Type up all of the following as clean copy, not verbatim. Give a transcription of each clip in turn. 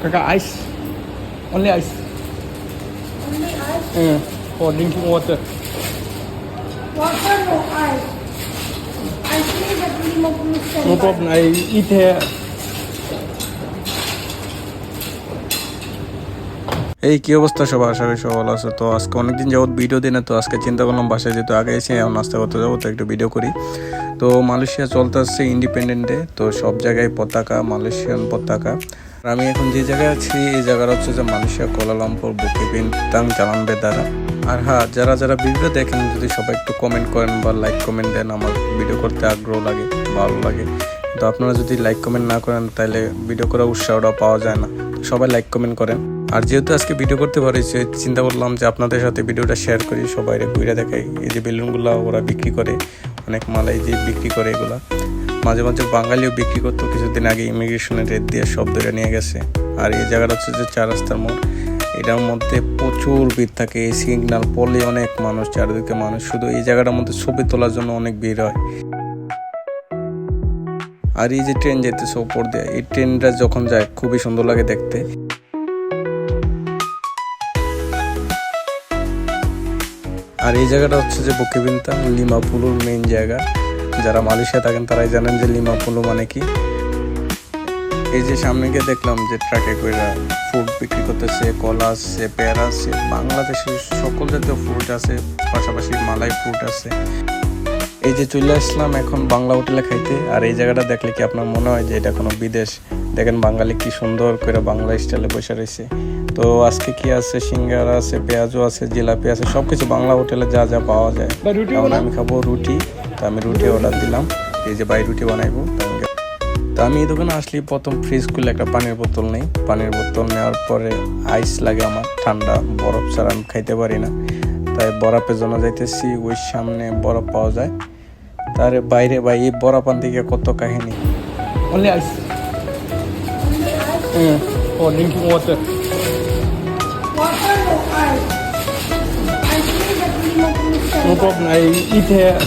Kakak ice. Only ice. Only ice? For drinking water. Water, no ice. I see that we No problem. I eat here. এই কি অবস্থা সবার, আশা করি সবাই ভালো আছে। তো আজকে অনেকদিন যাবত ভিডিও দিই না, তো আজকে চিন্তা করলাম বাসায় যেহেতু আগে এসে এখন নাস্তা করতে যাবো, তো একটু ভিডিও করি। তো মালয়েশিয়া চলতে আসছে ইন্ডিপেন্ডেন্ট ডে, তো সব জায়গায় পতাকা, মালয়েশিয়ান পতাকা। আর আমি এখন যে জায়গায় আছি এই জায়গাটা হচ্ছে যে Malaysia Kuala Lumpur Bukit Bintang Jalan Bedara. আর হ্যাঁ, যারা যারা ভিডিও দেখেন যদি সবাই একটু কমেন্ট করেন বা লাইক কমেন্ট দেন, আমার ভিডিও করতে আগ্রহ লাগে, ভালো লাগে। তো আপনারা যদি লাইক কমেন্ট না করেন তাহলে ভিডিও করার উৎসাহটা পাওয়া যায় না। সবাই লাইক কমেন্ট করেন। আর যেহেতু আজকে ভিডিও করতে পারছি, চিন্তা করলাম যে আপনাদের সাথে ভিডিওটা শেয়ার করি, সবাই ঘুরে দেখাই। এই যে বেলুনগুলো ওরা বিক্রি করে, অনেক মালাই দিয়ে বিক্রি করে এগুলা। মাঝে মাঝে বাঙালিও বিক্রি করতো, কিছুদিন আগে ইমিগ্রেশনের রেট দিয়ে সব ধরে নিয়ে গেছে। আর এই জায়গাটা হচ্ছে যে 4 রাস্তার মোড়, এটার মধ্যে প্রচুর ভিড় থাকে। এই সিগন্যাল পড়লে অনেক মানুষ, চারিদিকে মানুষ, শুধু এই জায়গাটার মধ্যে ছবি তোলার জন্য অনেক ভিড় হয়। আর এই যে ট্রেন যেতেছে ওপর দিয়ে, এই ট্রেনটা যখন যায় খুবই সুন্দর লাগে দেখতে। আর এই জায়গাটা হচ্ছে যে বুকিত বিন্তাং লিমাপুলুর মেইন জায়গা। যারা মালয়েশিয়া থাকেন তারাই জানেন যে লিমাপুলু মানে কি। এই যে সামনে গিয়ে দেখলাম যে ট্রাকে করে ফুড বিক্রি করতেছে, কলা আছে, পেয়ারা আছে, বাংলাদেশের সকল জাতীয় ফ্রুট আছে, পাশাপাশি মালাই ফ্রুট আছে। এই যে চলে আসলাম এখন বাংলা হোটেলে খাইতে। আর এই জায়গাটা দেখলে কি আপনার মনে হয় যে এটা কোনো বিদেশ? দেখেন বাঙালি কি সুন্দর করে বাংলা স্টাইলে বসে রয়েছে। তো আজকে কি আছে, সিঙ্গারা আছে, পেঁয়াজও আছে, জিলাপি আছে, সব কিছু বাংলা হোটেলে যা যা পাওয়া যায়। এখন আমি খাবো রুটি, তো আমি রুটি অর্ডার দিলাম। এই যে ভাই রুটি বানাইবো। তো আমি এই দোকানে আসলে প্রথম ফ্রিজ খুলে একটা পানির বোতল নেই। পানির বোতল নেওয়ার পরে আইস লাগে আমার, ঠান্ডা, বরফ ছাড়া আমি খাইতে পারি না। তাই বরফের জন্য যাইতেছি, ওই সামনে বরফ পাওয়া যায়। তার বাইরে ভাই এই বরফ আনতে গিয়ে কত কাহিনী। Only ice. Only ice? For drinking water. Water, no ice. I see that we No problem. I eat here.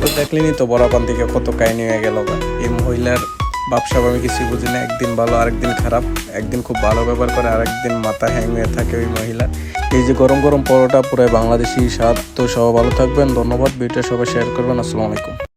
তো দেখলেনি তো বরফ আনতে গিয়ে কত কাহিনী হয়ে গেল। এই মহিলার ব্যবসা আমি কিছু বুঝি না, একদিন ভালো আরেকদিন খারাপ, একদিন খুব ভালো ব্যবহার করে আরেকদিন মাথা হ্যাং হয়ে থাকে ওই মহিলা। এই যে গরম গরম পরোটা, পুরো বাংলাদেশি স্বাদ। তো সবাই ভালো থাকবেন, ধন্যবাদ। ভিডিওটা সবাই শেয়ার করবেন। আসসালামু আলাইকুম।